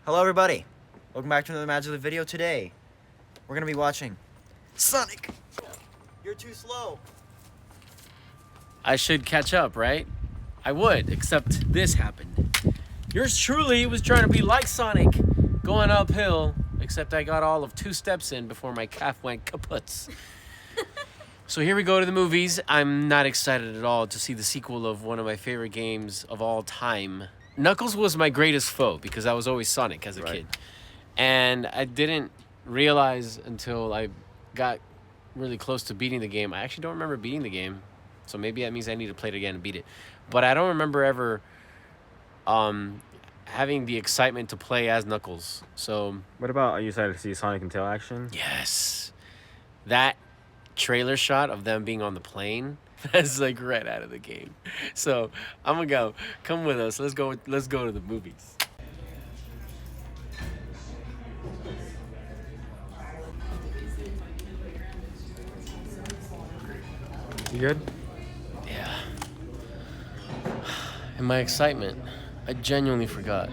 Hello everybody, welcome back to another MaJeliv video. Today, we're gonna be watching Sonic. You're too slow. I should catch up, right? I would, except this happened. Yours truly was trying to be like Sonic, going uphill, except I got all of 2 steps in before my calf went kaput. So here we go to the movies. I'm not excited at all to see the sequel of one of my favorite games of all time. Knuckles was my greatest foe because I was always Sonic as a kid. And I didn't realize until I got really close to beating the game. I actually don't remember beating the game. So maybe that means I need to play it again and beat it. But I don't remember ever having the excitement to play as Knuckles. So What about, are you excited to see Sonic and Tail action? yes. That trailer shot of them being on the plane, that's like right out of the game. So I'm gonna go. Come with us. Let's go to the movies. You good? Yeah. In my excitement, I genuinely forgot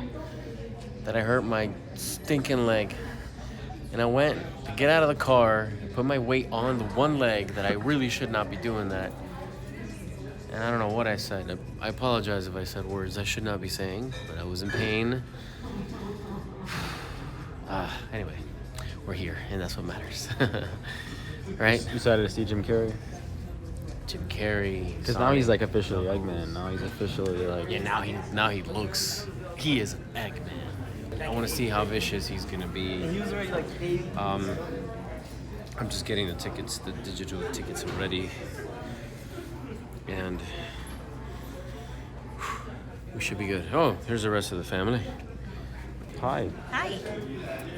that I hurt my stinking leg. And I went to get out of the car and put my weight on the one leg that I really should not be doing that. And I don't know what I said. I apologize if I said words I should not be saying, but I was in pain. Anyway, we're here, and that's what matters. Right? You excited to see Jim Carrey? Jim Carrey. Because now he's like officially Eggman. Now he's officially like... Yeah, now he looks... He is an Eggman. I want to see how vicious he's going to be. He was already like 80. I'm just getting the tickets, the digital tickets ready. And we should be good. Oh, here's the rest of the family. Hi. Hi.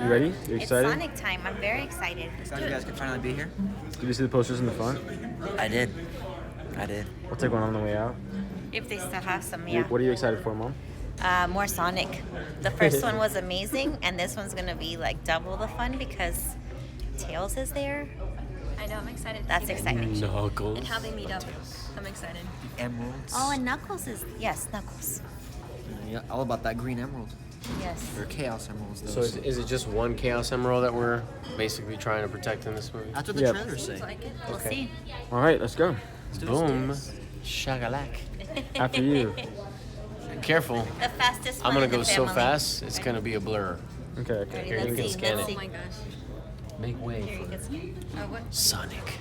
You ready? You excited? It's Sonic time. I'm very excited. Glad you guys could finally be here. Did you see the posters in the front? I did. We'll take one on the way out. If they still have some, yeah. What are you excited for, Mom? More Sonic. The first one was amazing, and this one's gonna be like double the fun because Tails is there. I know, I'm excited. That's exciting. Knuckles. And how they meet up. I'm excited. Emeralds. Oh, and Knuckles is Knuckles. Yeah, all about that green emerald. Yes. Or Chaos Emeralds. So is it just one Chaos Emerald that we're basically trying to protect in this movie? That's what the Yep. trailers say. Like it. We'll see. All right, let's go. Boom. Shagalak. After you. Careful. The fastest one I'm going in to the go so family. fast, it's going to be a blur. Okay. Here, you Let's can see, scan let's it. Oh my gosh. Make way Here, you for get some. Oh, what? Sonic.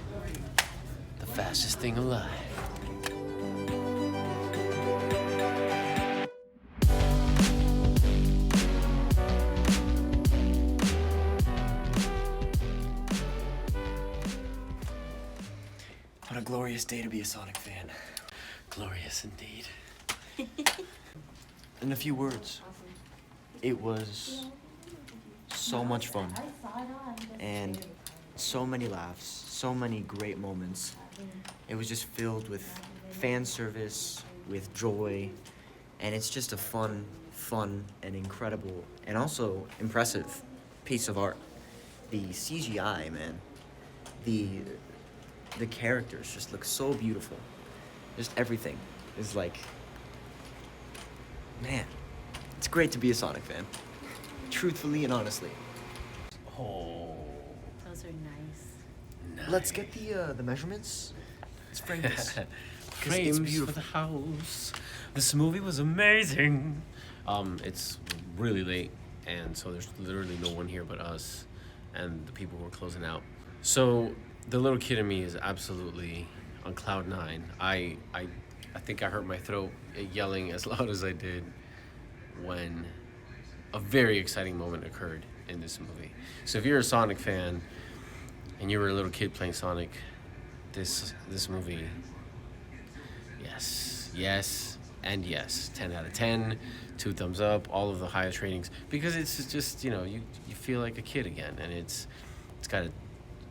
The fastest thing alive. What a glorious day to be a Sonic fan. Glorious indeed. In a few words, it was so much fun. And so many laughs, so many great moments. It was just filled with fan service, with joy, and it's just a fun, and incredible, and also impressive piece of art. The CGI, man, the characters just look so beautiful. Just everything is like, man, it's great to be a Sonic fan. Truthfully and honestly. Oh. Those are nice. Let's get the measurements. Let's frame this. 'Cause Frames it's for beautiful. the house. This movie was amazing. It's really late, and so there's literally no one here but us, and the people who are closing out. So the little kid in me is absolutely on cloud 9. I think I hurt my throat yelling as loud as I did when a very exciting moment occurred in this movie. So if you're a Sonic fan and you were a little kid playing Sonic, this movie, yes, and yes. 10 out of 10, 2 thumbs up, all of the highest ratings, because it's just, you feel like a kid again, and it's got a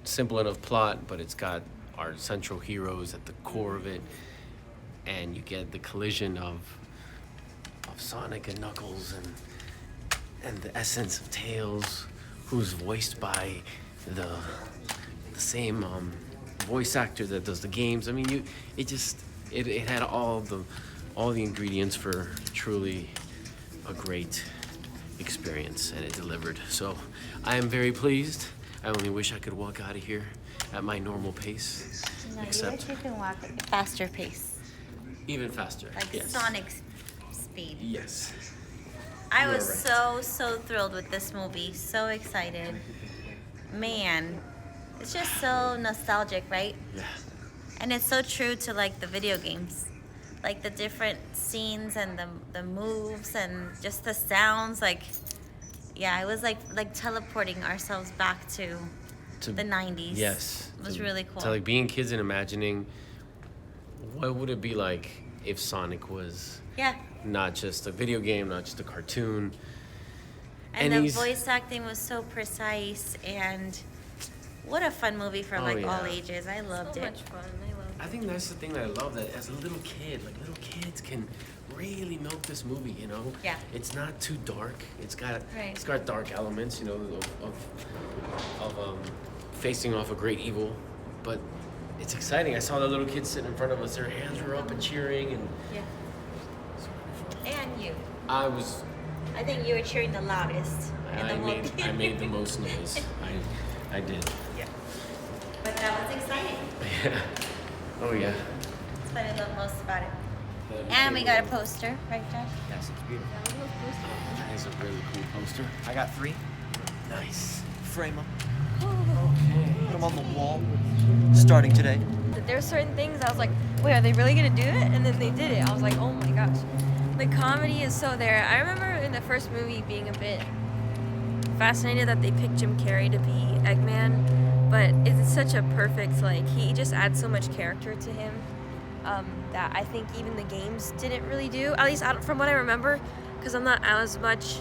simple enough plot, but it's got our central heroes at the core of it, and you get the collision of Sonic and Knuckles and the essence of Tails, who's voiced by the same voice actor that does the games. I mean, it had all the ingredients for truly a great experience, and it delivered. So I am very pleased. I only wish I could walk out of here at my normal pace, No, except you can walk at a faster pace, even faster. like Yes. Sonic speed. Yes. I You are was right. so thrilled with this movie. So excited. Man, it's just so nostalgic, right? Yeah. And it's so true to like the video games. Like the different scenes and the moves and just the sounds, like yeah, it was like teleporting ourselves back to To- the 90s. Yes. It was really cool. To like being kids and imagining what would it be like if Sonic was Yeah. not just a video game, not just a cartoon. And And the he's- voice acting was so precise, and what a fun movie for Oh, like all yeah. ages. I loved So it. much fun. I love I think that's the thing that I love, that as a little kid, like little kids can really milk this movie, you know? Yeah. It's not too dark. It's got Right. dark elements, you know, of facing off a great evil, but it's exciting. I saw the little kids sitting in front of us, their hands were up and cheering, and Yeah. And you. I think you were cheering the loudest in the whole I made the most noise. I did. Yeah. But that was exciting. Yeah. Oh yeah. That's what I love most about it. And we got a poster, right, Josh? Yes, it's beautiful. That is a really cool poster. I got 3. Nice. Frame them. Okay. Put them on the wall. Starting today. There were certain things I was like, wait, are they really gonna do it? And then they did it. I was like, oh my gosh. The comedy is so there. I remember in the first movie being a bit fascinated that they picked Jim Carrey to be Eggman, but it's such a perfect, like, he just adds so much character to him that I think even the games didn't really do, at least from what I remember, because I'm not as much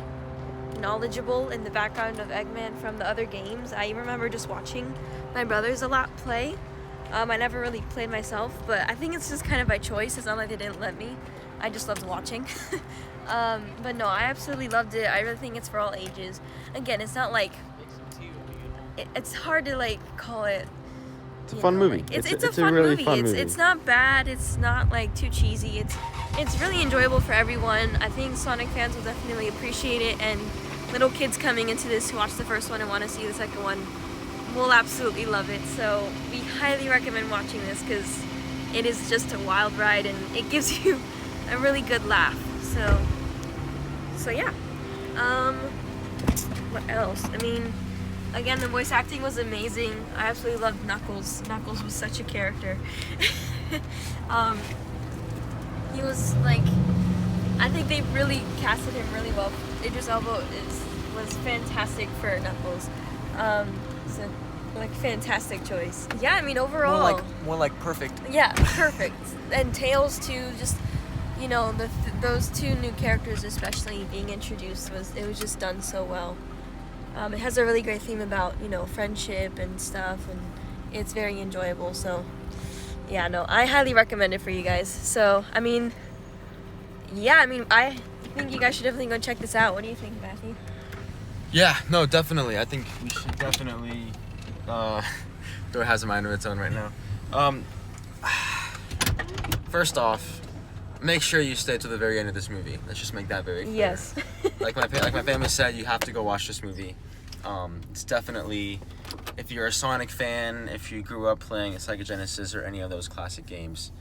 knowledgeable in the background of Eggman from the other games. I remember just watching my brothers a lot play. I never really played myself, but I think it's just kind of by choice. It's not like they didn't let me. I just loved watching. But no, I absolutely loved it. I really think it's for all ages. Again, it's not like it's hard to like call it. It's a you fun know, movie. like, it's It's a a fun really movie. fun movie. It's not bad. It's not like too cheesy. It's really enjoyable for everyone. I think Sonic fans will definitely appreciate it, and little kids coming into this who watched the first one and want to see the second one will absolutely love it. So we highly recommend watching this because it is just a wild ride and it gives you a really good laugh. So yeah. What else? I mean, again, the voice acting was amazing. I absolutely loved Knuckles. Knuckles was such a character. He was like, I think they really casted him really well. Idris Elba was fantastic for Knuckles. So like fantastic choice. Yeah, I mean overall. More like perfect. Yeah, perfect. And Tails too, just you know, those two new characters especially being introduced was just done so well. It has a really great theme about, you know, friendship and stuff, and it's very enjoyable. So yeah, no, I highly recommend it for you guys. So I mean, yeah, I mean, I think you guys should definitely go check this out. What do you think, Matthew? Yeah, no, definitely. I think we should definitely. Door has a mind of its own right now. First off, make sure you stay to the very end of this movie. Let's just make that very clear. Yes. like my family said, you have to go watch this movie. It's definitely, if you're a Sonic fan, if you grew up playing a Sega Genesis or any of those classic games,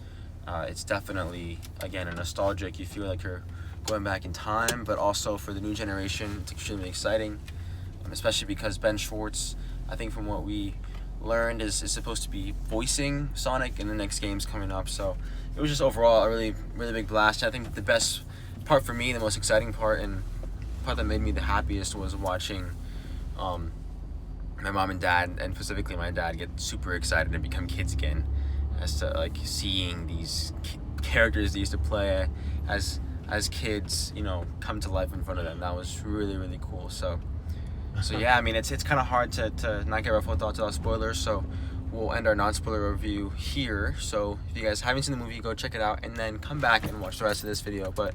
it's definitely, again, a nostalgic. You feel like you're going back in time, but also for the new generation, it's extremely exciting, especially because Ben Schwartz, I think from what we learned, is supposed to be voicing Sonic in the next games coming up. So it was just overall a really, really big blast. I think the best part for me, the most exciting part, and part that made me the happiest was watching my mom and dad, and specifically my dad, get super excited and become kids again, as to like seeing these characters they used to play as kids, you know, come to life in front of them. That was really, really cool. So yeah, I mean, it's kind of hard to not give our full thoughts without spoilers, so we'll end our non-spoiler review here. So if you guys haven't seen the movie, go check it out and then come back and watch the rest of this video. But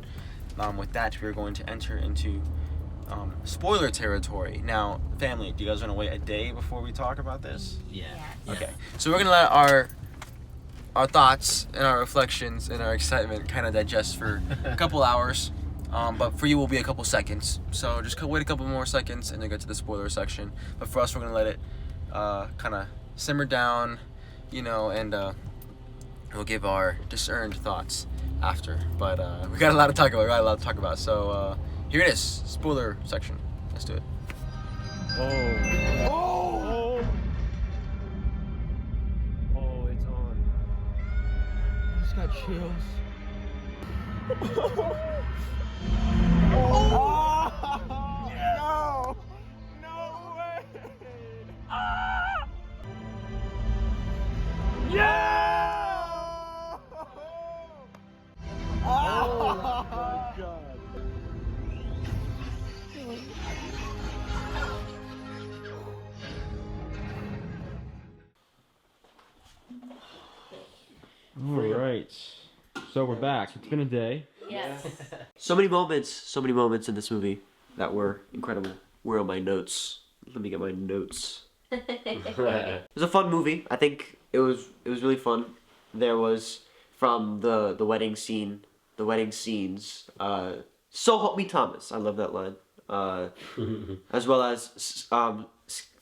with that, we're going to enter into spoiler territory. Now, family, do you guys want to wait a day before we talk about this? Yeah. Okay, so we're gonna let our thoughts and our reflections and our excitement kind of digest for a couple hours. But for you, will be a couple seconds. So just wait a couple more seconds and then get to the spoiler section. But for us, we're gonna let it kind of simmer down, you know, and we'll give our discerned thoughts after. But we got a lot to talk about. So here it is, spoiler section. Let's do it. Oh, it's on. I just got chills. No! No way! Yeah! Oh my god. All right. So we're back. It's been a day. Yes. So many moments in this movie that were incredible. Where are my notes? Let me get my notes. It was a fun movie. I think it was really fun. There was from the wedding scene, the wedding scenes. So help me Thomas. I love that line. As well as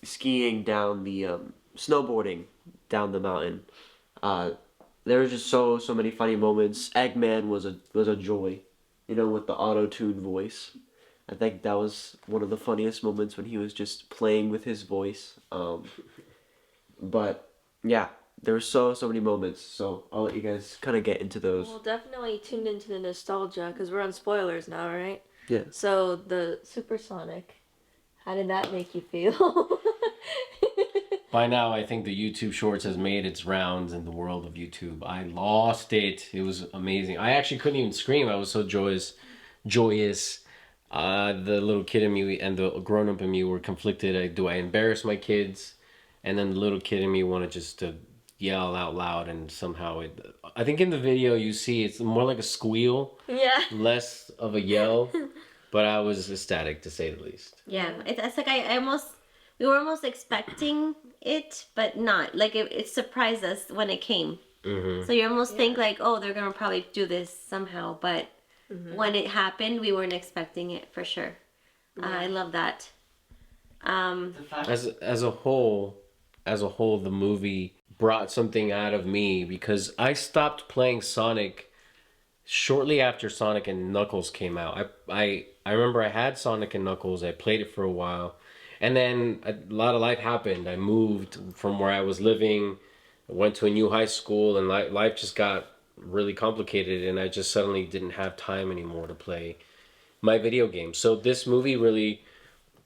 skiing down the snowboarding down the mountain. There were just so many funny moments. Eggman was a joy, you know, with the auto-tuned voice. I think that was one of the funniest moments when he was just playing with his voice. But yeah, there were so many moments. So I'll let you guys kind of get into those. Well, definitely tuned into the nostalgia because we're on spoilers now, right? Yeah. So the supersonic, how did that make you feel? By now, I think the YouTube Shorts has made its rounds in the world of YouTube. I lost it. It was amazing. I actually couldn't even scream. I was so joyous. The little kid in me and the grown-up in me were conflicted. Do I embarrass my kids? And then the little kid in me wanted just to yell out loud, and somehow I think in the video you see it's more like a squeal. Yeah. Less of a yell. But I was ecstatic, to say the least. Yeah, it's like we were almost expecting it, but not. Like it surprised us when it came. Mm-hmm. So you almost think like, oh, they're gonna probably do this somehow, but when it happened, we weren't expecting it for sure. I love that. As a whole, the movie brought something out of me because I stopped playing Sonic shortly after Sonic and Knuckles came out. I remember I had Sonic and Knuckles. I played it for a while. And then a lot of life happened. I moved from where I was living, went to a new high school, and life just got really complicated, and I just suddenly didn't have time anymore to play my video games. So this movie really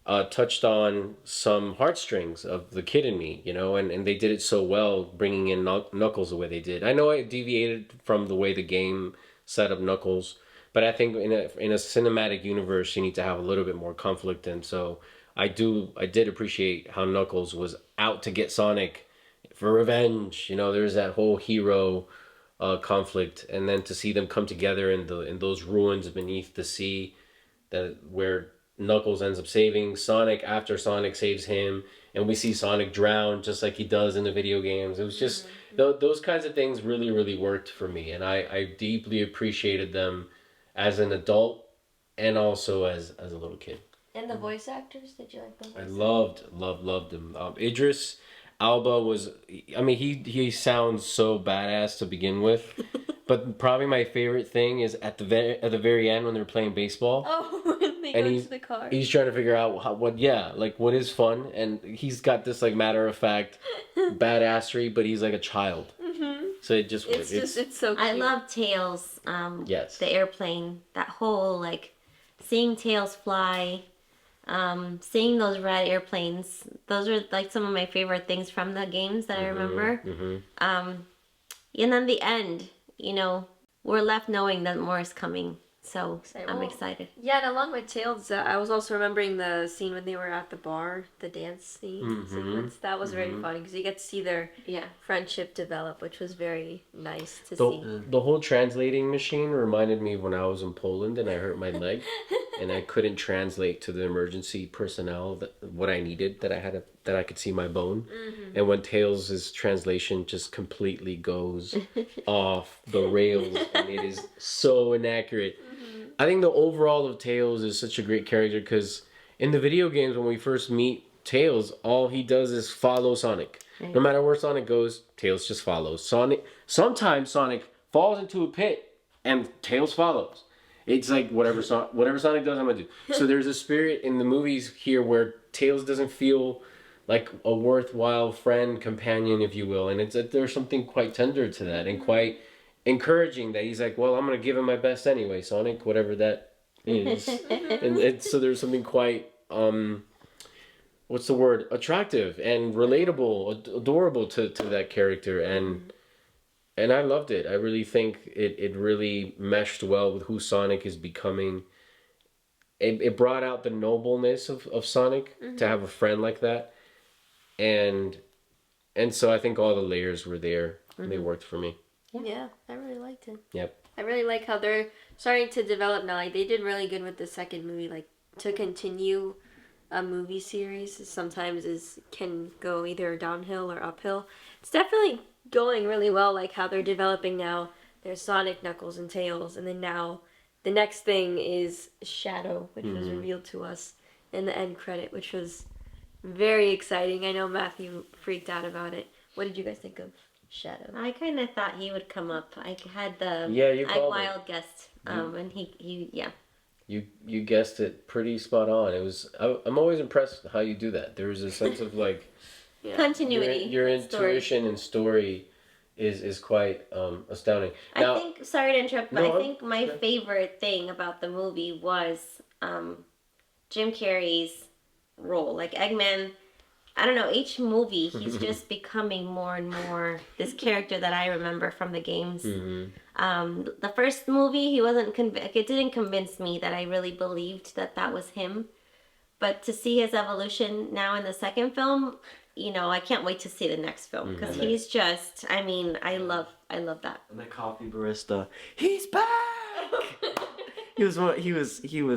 touched on some heartstrings of the kid in me, you know, and they did it so well, bringing in Knuckles the way they did. I know I deviated from the way the game set up Knuckles, but I think in a cinematic universe, you need to have a little bit more conflict, and so I did appreciate how Knuckles was out to get Sonic for revenge. You know, there's that whole hero conflict, and then to see them come together in those ruins beneath the sea, where Knuckles ends up saving Sonic after Sonic saves him, and we see Sonic drown just like he does in the video games. It was just those kinds of things really worked for me, and I deeply appreciated them as an adult and also as a little kid. And the voice actors, did you like them? I loved them. Idris Elba was, I mean, he sounds so badass to begin with, but probably my favorite thing is at the very end when they're playing baseball. Oh, when they and go to the car. He's trying to figure out what is fun, and he's got this like matter of fact badassery, but he's like a child. Mm-hmm. So it just works. It's so cute. I love Tails. Yes. The airplane. That whole like seeing Tails fly. Seeing those red airplanes, those are like some of my favorite things from the games that I remember. Mm-hmm. And then the end, you know, we're left knowing that more is coming. So I'm excited. Yeah, and along with Tails, I was also remembering the scene when they were at the bar, the dance scene sequence. That was very funny because you get to see their friendship develop, which was very nice to see. The whole translating machine reminded me of when I was in Poland and I hurt my leg and I couldn't translate to the emergency personnel what I needed, that I could see my bone. Mm-hmm. And when Tails' translation just completely goes off the rails and it is so inaccurate. I think the overall of Tails is such a great character because in the video games when we first meet Tails, all he does is follow Sonic. No matter where Sonic goes, Tails just follows. Sometimes Sonic falls into a pit and Tails follows. It's like whatever Sonic does, I'm gonna do. So there's a spirit in the movies here where Tails doesn't feel like a worthwhile friend, companion, if you will, and there's something quite tender to that and quite encouraging that he's like, well, I'm gonna give him my best anyway, Sonic, whatever that is. And so there's something quite what's the word? Attractive and relatable, adorable to that character, and I loved it. I really think it really meshed well with who Sonic is becoming. It brought out the nobleness of Sonic to have a friend like that, and so I think all the layers were there. And they worked for me. Yeah, I really liked it. Yep. I really like how they're starting to develop now. Like they did really good with the second movie. Like to continue a movie series sometimes can go either downhill or uphill. It's definitely going really well. Like how they're developing now. There's Sonic, Knuckles, and Tails, and then now the next thing is Shadow, which was revealed to us in the end credit, which was very exciting. I know Matthew freaked out about it. What did you guys think of Shadow? I kind of thought he would come up. I had the You I called wild guessed, and he yeah. You guessed it pretty spot on. It was. I'm always impressed with how you do that. There was a sense of like Continuity. Your intuition and story is quite astounding. Now, I think, sorry to interrupt, but No, I think my favorite thing about the movie was Jim Carrey's role. Like Eggman, I don't know, each movie he's just becoming more and more this character that I remember from the games. The first movie, he wasn't it didn't convince me that I really believed that was him. But to see his evolution now in the second film, you know, I can't wait to see the next film because he's just, I mean, I love that. And the coffee barista, he's back. he was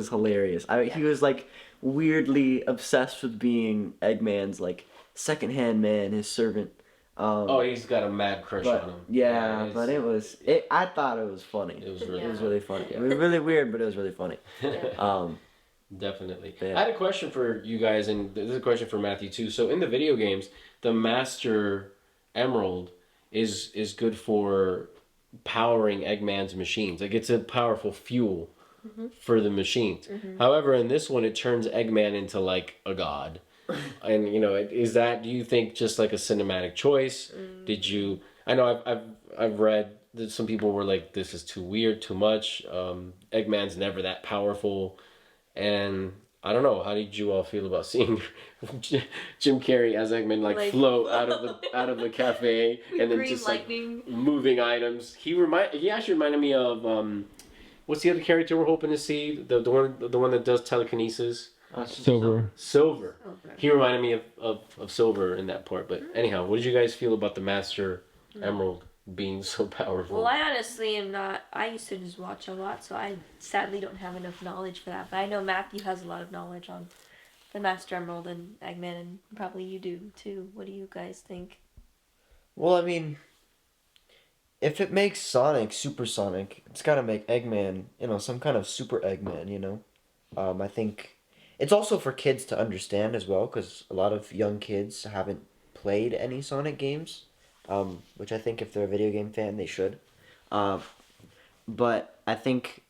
hilarious. He was like weirdly obsessed with being Eggman's like secondhand man, his servant. he's got a mad crush on him. Yeah, but I thought it was funny. It was really, It was really funny. It was really weird, but it was really funny. Definitely. Yeah. I had a question for you guys, and this is a question for Matthew too. So in the video games, the Master Emerald is good for powering Eggman's machines. Like it's a powerful fuel for the machines. However, in this one, it turns Eggman into like a god. And you know, do you think just like a cinematic choice? Did you? I know I've read that some people were like, this is too weird, too much. Eggman's never that powerful. And I don't know, how did you all feel about seeing Jim Carrey as Eggman like float out of the cafe and then just lightning. Like moving items? He actually reminded me of what's the other character we're hoping to see? The one that does telekinesis. Silver. Silver. He reminded me of Silver in that part. But anyhow, what did you guys feel about the Master Emerald being so powerful? Well, I honestly am not. I used to just watch a lot, so I sadly don't have enough knowledge for that. But I know Matthew has a lot of knowledge on the Master Emerald and Eggman, and probably you do too. What do you guys think? Well, I mean, if it makes Sonic supersonic, it's got to make Eggman, you know, some kind of super Eggman, you know? I think it's also for kids to understand as well, because a lot of young kids haven't played any Sonic games, which I think if they're a video game fan, they should. But I think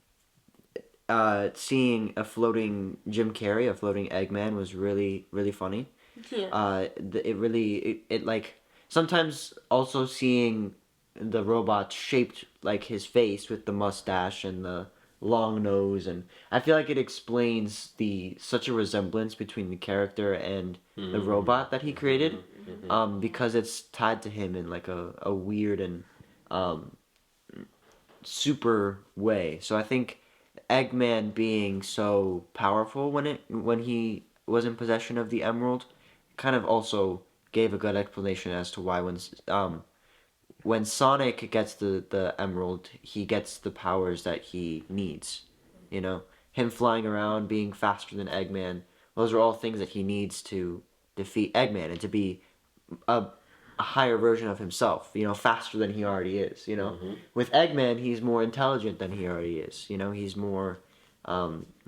seeing a floating Jim Carrey, a floating Eggman was really, really funny. Yeah. It like, sometimes also seeing the robot shaped like his face with the mustache and the long nose, and I feel like it explains such a resemblance between the character and the robot that he created, because it's tied to him in like a weird and super way. So I think Eggman being so powerful when he was in possession of the emerald kind of also gave a good explanation as to why when Sonic gets the emerald, he gets the powers that he needs. You know, him flying around, being faster than Eggman, those are all things that he needs to defeat Eggman and to be a higher version of himself, you know, faster than he already is, you know. With Eggman, he's more intelligent than he already is, you know, he's more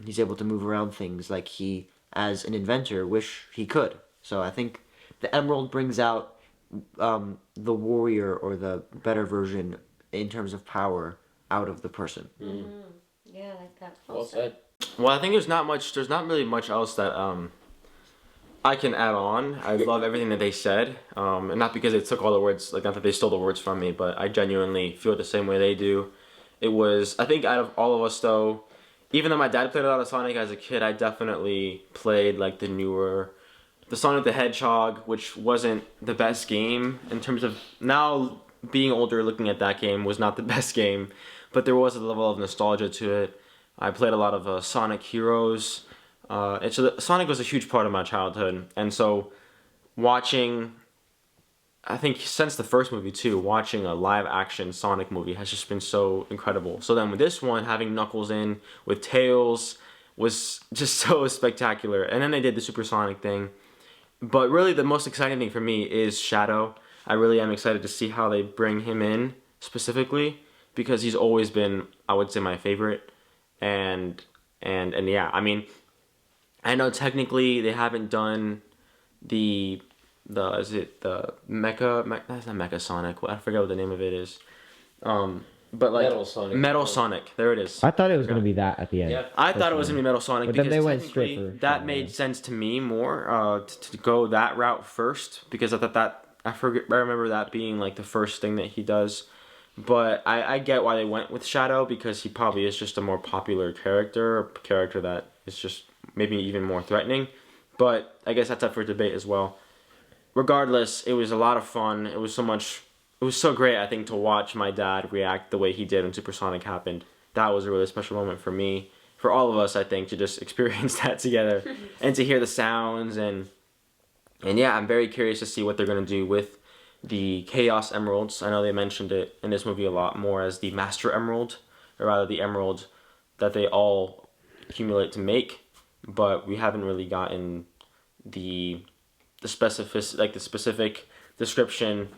He's able to move around things like he, as an inventor, wish he could. So I think the emerald brings out the warrior or the better version in terms of power out of the person. Yeah, like that. Well said. Well, I think there's not really much else that I can add on. I love everything that they said, and not because they took all the words, like not that they stole the words from me, but I genuinely feel the same way they do. It was, I think out of all of us though, even though my dad played a lot of Sonic as a kid, I definitely played like the Sonic the Hedgehog, which wasn't the best game in terms of, now being older looking at that game was not the best game, but there was a level of nostalgia to it. I played a lot of Sonic Heroes. And so Sonic was a huge part of my childhood, and so watching, I think since the first movie too, watching a live action Sonic movie has just been so incredible. So then with this one, having Knuckles in with Tails was just so spectacular. And then they did the supersonic thing. But really the most exciting thing for me is Shadow. I really am excited to see how they bring him in specifically, because he's always been, I would say, my favorite. And yeah, I mean, I know technically they haven't done the is it the Mecha, that's not Mecha Sonic, I forget what the name of it is. But like Metal Sonic, there it is. I thought it was gonna be that at the end. Yeah. I thought it was gonna be Metal Sonic, But because then they went technically straight for that Shadow. made sense to me more, to go that route first, because I thought that, I remember that being like the first thing that he does. But I get why they went with Shadow, because he probably is just a more popular character, a character that is just maybe even more threatening. But I guess that's up for debate as well. Regardless, it was a lot of fun. It was so great, I think, to watch my dad react the way he did when Supersonic happened. That was a really special moment for me, for all of us, I think, to just experience that together and to hear the sounds. And yeah, I'm very curious to see what they're going to do with the Chaos Emeralds. I know they mentioned it in this movie a lot more as the Master Emerald, or rather the emerald that they all accumulate to make, but we haven't really gotten the specific description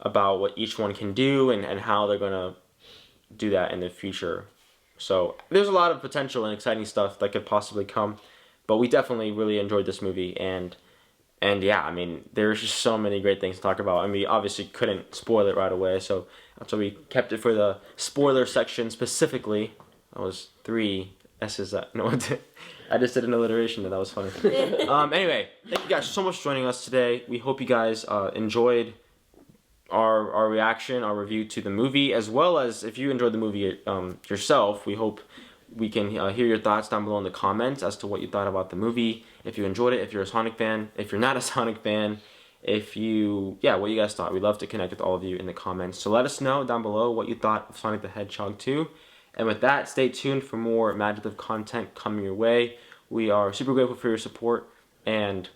about what each one can do and how they're gonna do that in the future. So there's a lot of potential and exciting stuff that could possibly come, but we definitely really enjoyed this movie. And yeah, I mean, there's just so many great things to talk about, and we obviously couldn't spoil it right away, so that's why we kept it for the spoiler section specifically. That was 3 S's. No, I just did an alliteration, and that was funny. Anyway, thank you guys so much for joining us today. We hope you guys enjoyed our reaction, our review to the movie, as well as if you enjoyed the movie yourself. We hope we can hear your thoughts down below in the comments as to what you thought about the movie. If you enjoyed it, if you're a Sonic fan, if you're not a Sonic fan, what you guys thought. We'd love to connect with all of you in the comments. So let us know down below what you thought of Sonic the Hedgehog 2. And with that, stay tuned for more MaJeliv content coming your way. We are super grateful for your support and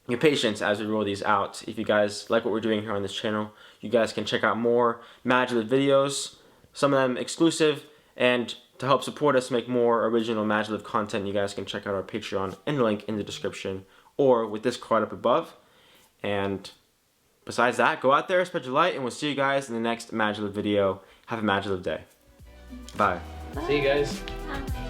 your patience as we roll these out. If you guys like what we're doing here on this channel, you guys can check out more MaJeliv videos, some of them exclusive, and to help support us make more original MaJeliv content, you guys can check out our Patreon in the link in the description or with this card up above. And besides that, go out there, spread your light, and we'll see you guys in the next MaJeliv video. Have a MaJeliv day. Bye. See you guys. Bye.